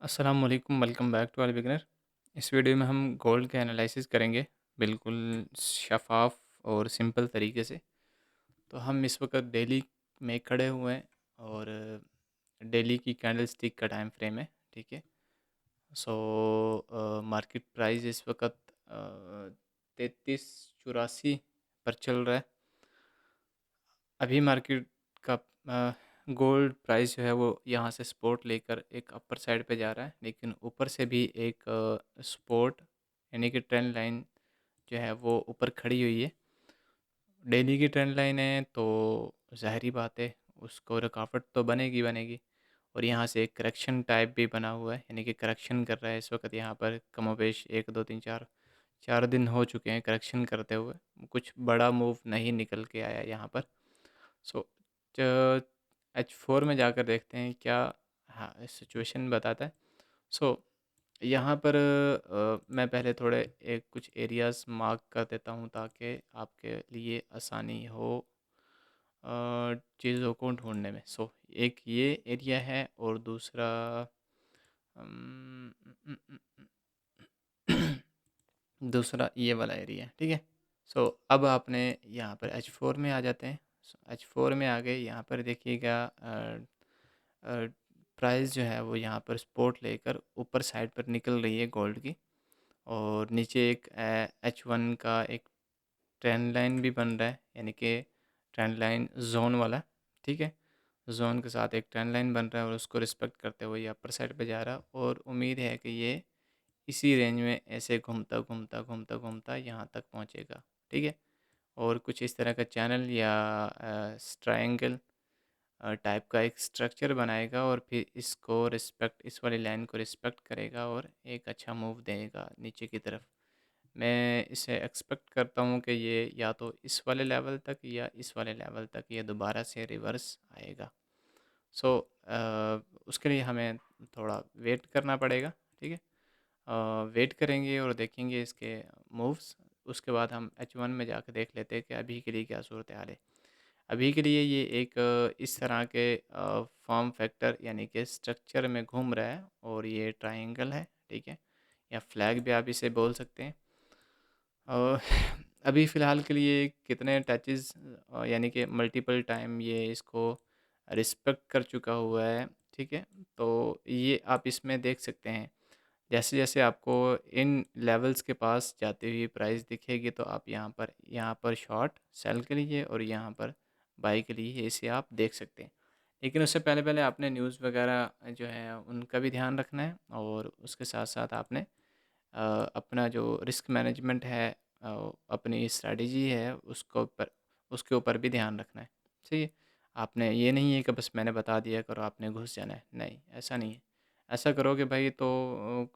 अस्सलाम वालेकुम, welcome back to all beginner. इस वीडियो में हम गोल्ड के एनालिसिस करेंगे, बिल्कुल शफ़ाफ़ और सिंपल तरीके से। तो हम इस वक्त डेली में खड़े हुए हैं और डेली की कैंडल स्टिक का टाइम फ्रेम है, ठीक है। सो मार्केट प्राइस इस वक्त 3384 पर चल रहा है। अभी मार्केट का गोल्ड प्राइस जो है वो यहाँ से सपोर्ट लेकर एक अपर साइड पे जा रहा है, लेकिन ऊपर से भी एक सपोर्ट यानी कि ट्रेंड लाइन जो है वो ऊपर खड़ी हुई है। डेली की ट्रेंड लाइन है तो ज़ाहिरी बात है उसको रुकावट तो बनेगी बनेगी। और यहाँ से एक करेक्शन टाइप भी बना हुआ है, यानी कि करेक्शन कर रहा है इस वक्त यहाँ पर कमोबेश 1 2 3 4 4 दिन हो चुके हैं करेक्शन करते हुए। कुछ बड़ा मूव नहीं निकल के आया यहाँ पर। सो H4 में जाकर देखते हैं क्या हाँ सिचुएशन बताता है। सो यहाँ पर मैं पहले थोड़े एक कुछ एरियाज़ मार्क कर देता हूँ ताकि आपके लिए आसानी हो चीज़ों को ढूंढने में। सो एक ये एरिया है और दूसरा अम, दूसरा ये वाला एरिया है, ठीक है। सो अब आपने यहाँ पर H4 में आ जाते हैं। H4 में आ गए, यहाँ पर देखिएगा प्राइस जो है वो यहाँ पर सपोर्ट लेकर ऊपर साइड पर निकल रही है गोल्ड की। और नीचे एक H1 का एक ट्रेंड लाइन भी बन रहा है, यानी कि ट्रेंड लाइन जोन वाला, ठीक है। जोन के साथ एक ट्रेंड लाइन बन रहा है और उसको रिस्पेक्ट करते हुए ये अपर साइड पे जा रहा है और उम्मीद है कि ये इसी रेंज में ऐसे घूमता घूमता घूमता घूमता यहाँ तक पहुँचेगा, ठीक है। और कुछ इस तरह का चैनल या ट्रायंगल टाइप का एक स्ट्रक्चर बनाएगा और फिर इसको रिस्पेक्ट इस वाली लाइन को रिस्पेक्ट करेगा और एक अच्छा मूव देगा नीचे की तरफ। मैं इसे एक्सपेक्ट करता हूँ कि ये या तो इस वाले लेवल तक या इस वाले लेवल तक ये दोबारा से रिवर्स आएगा। सो उसके लिए हमें थोड़ा वेट करना पड़ेगा, ठीक है। वेट करेंगे और देखेंगे इसके मूव्स। उसके बाद हम H1 में जाकर देख लेते हैं कि अभी के लिए क्या सूरत हाल है। अभी के लिए ये एक इस तरह के फॉर्म फैक्टर यानी कि स्ट्रक्चर में घूम रहा है और ये ट्रायंगल है, ठीक है, या फ्लैग भी आप इसे बोल सकते हैं। और अभी फ़िलहाल के लिए कितने टचेस यानी कि मल्टीपल टाइम ये इसको रिस्पेक्ट कर चुका हुआ है, ठीक है। तो ये आप इसमें देख सकते हैं, जैसे-जैसे आपको इन लेवल्स के पास जाती हुई प्राइस दिखेगी तो आप यहाँ पर शॉर्ट सेल के लिए और यहाँ पर बाई के लिए इसे आप देख सकते हैं। लेकिन उससे पहले-पहले आपने न्यूज़ वगैरह जो है उनका भी ध्यान रखना है और उसके साथ-साथ आपने अपना जो रिस्क मैनेजमेंट है, अपनी स्ट्रैटेजी है उसके ऊपर भी ध्यान रखना है, सही है। आपने ये नहीं है कि बस मैंने बता दिया करो आपने घुस जाना है, नहीं ऐसा नहीं है। ऐसा करोगे भाई तो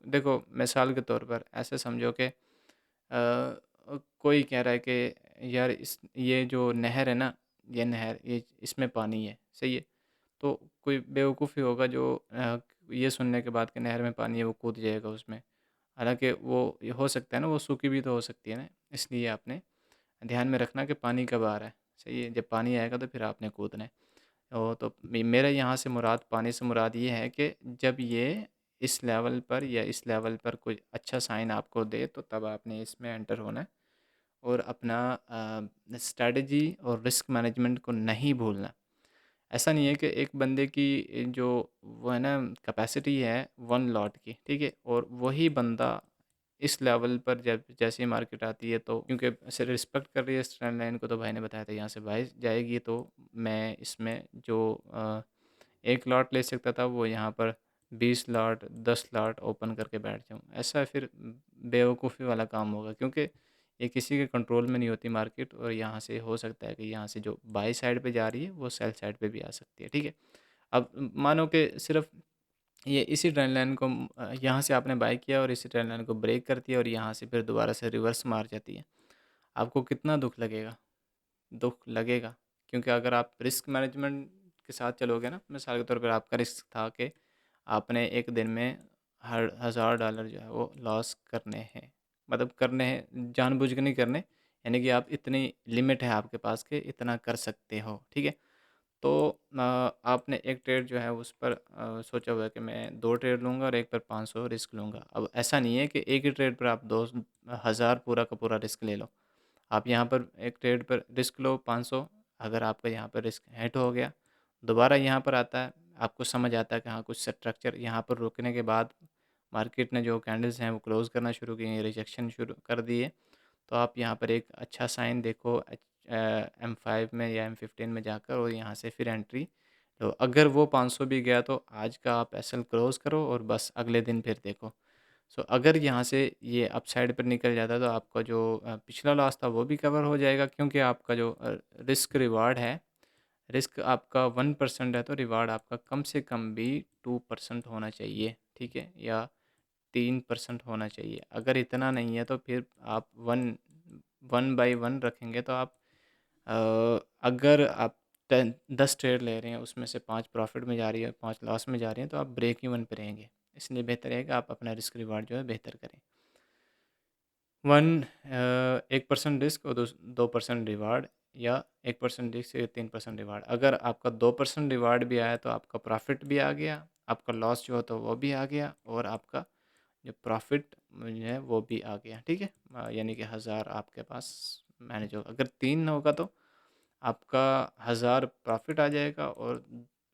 देखो मिसाल के तौर पर ऐसे समझो कि कोई कह रहा है कि यार इस ये जो नहर है ना, ये नहर ये इसमें पानी है, सही है। तो कोई बेवकूफ़ ही होगा जो ये सुनने के बाद कि नहर में पानी है वो कूद जाएगा उसमें। हालाँकि वो ये हो सकता है ना, वो सूखी भी तो हो सकती है ना, इसलिए आपने ध्यान में रखना कि पानी कब आ रहा है, सही है। जब पानी आएगा तो फिर आपने कूदना है। तो मेरा यहाँ से मुराद पानी से मुराद ये है कि जब ये इस लेवल पर या इस लेवल पर कोई अच्छा साइन आपको दे तो तब आपने इसमें एंटर होना है और अपना स्ट्रैटेजी और रिस्क मैनेजमेंट को नहीं भूलना। ऐसा नहीं है कि एक बंदे की जो वो है ना कैपेसिटी है 1 लॉट की, ठीक है, और वही बंदा इस लेवल पर जब जैसे ही मार्केट आती है तो क्योंकि ऐसे रिस्पेक्ट कर रही है इस ट्रेंड लाइन को, तो भाई ने बताया था यहाँ से बाई जाएगी तो मैं इसमें जो 1 लॉट ले सकता था वो यहाँ पर 20 लॉट 10 लॉट ओपन करके बैठ जाऊँ। ऐसा फिर बेवकूफ़ी वाला काम होगा क्योंकि ये किसी के कंट्रोल में नहीं होती मार्केट और यहाँ से हो सकता है कि यहाँ से जो बाई साइड पे जा रही है वो सेल साइड पे भी आ सकती है, ठीक है। अब मानो कि सिर्फ ये इसी ट्रेंड लाइन को यहाँ से आपने बाय किया और इसी ट्रेंड लाइन को ब्रेक करती है और यहाँ से फिर दोबारा से रिवर्स मार जाती है। आपको कितना दुःख लगेगा? दुःख लगेगा, क्योंकि अगर आप रिस्क मैनेजमेंट के साथ चलोगे ना, मिसाल के तौर पर आपका रिस्क था कि आपने एक दिन में हर $1000 जो है वो लॉस करने हैं। मतलब करने हैं, जानबूझ के नहीं करने, यानी कि आप इतनी लिमिट है आपके पास कि इतना कर सकते हो, ठीक है? तो आपने एक ट्रेड जो है उस पर सोचा हुआ है कि मैं 2 ट्रेड लूँगा और एक पर 500 रिस्क लूँगा। अब ऐसा नहीं है कि एक ही ट्रेड पर आप 2,000 पूरा का पूरा रिस्क ले लो। आप यहाँ पर एक ट्रेड पर रिस्क लो 500, अगर आपका यहाँ पर रिस्क हिट हो गया, दोबारा यहाँ पर आता है, आपको समझ आता है कि हाँ, कुछ स्ट्रक्चर यहाँ पर रुकने के बाद मार्केट ने जो कैंडल्स हैं वो क्लोज़ करना शुरू किए, रिजेक्शन शुरू कर दिए, तो आप यहाँ पर एक अच्छा साइन देखो M5 में या M15 में जाकर और यहाँ से फिर एंट्री लो। अगर वो 500 भी गया तो आज का आप एसएल क्लोज़ करो और बस अगले दिन फिर देखो। सो अगर यहाँ से ये अपसाइड पर निकल जाता है तो आपका जो पिछला लॉस था वो भी कवर हो जाएगा, क्योंकि आपका जो रिस्क रिवार्ड है, रिस्क आपका 1% है तो रिवार्ड आपका कम से कम भी 2% होना चाहिए, ठीक है? या 3% होना चाहिए। अगर इतना नहीं है तो फिर आप 1/1 रखेंगे तो आप अगर आप 10 ट्रेड ले रहे हैं उसमें से 5 प्रॉफिट में जा रही है, 5 लॉस में जा रही हैं, तो आप ब्रेक इवन पे रहेंगे। इसलिए बेहतर है कि आप अपना रिस्क रिवार्ड जो है बेहतर करें। 1% रिस्क और 2% रिवार्ड, या 1% रिस्क या 3% रिवार्ड। अगर आपका 2% रिवार्ड भी आया तो आपका प्रॉफिट भी आ गया, आपका लॉस जो होता है वो भी आ गया और आपका जो प्रॉफिट जो है वो भी आ गया, ठीक है? यानी कि 1000 आपके पास मैनेज होगा। अगर 3 होगा तो आपका 1000 प्रॉफिट आ जाएगा और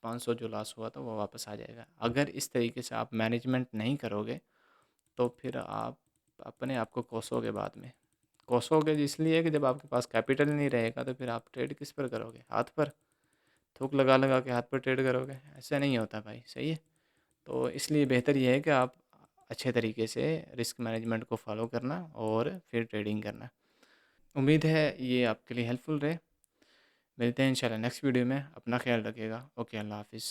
500 जो लॉस हुआ था वो वापस आ जाएगा। अगर इस तरीके से आप मैनेजमेंट नहीं करोगे तो फिर आप अपने आप को कोसोगे बाद में। कोसोगे इसलिए कि जब आपके पास कैपिटल नहीं रहेगा तो फिर आप ट्रेड किस पर करोगे? हाथ पर? थूक लगा लगा के हाथ पर ट्रेड करोगे? ऐसा नहीं होता भाई, सही है? तो इसलिए बेहतर ये है कि आप अच्छे तरीके से रिस्क मैनेजमेंट को फॉलो करना और फिर ट्रेडिंग करना। उम्मीद है ये आपके लिए हेल्पफुल रहे। मिलते हैं इंशाल्लाह नेक्स्ट वीडियो में। अपना ख्याल रखिएगा। ओके, अल्लाह हाफ़िज़।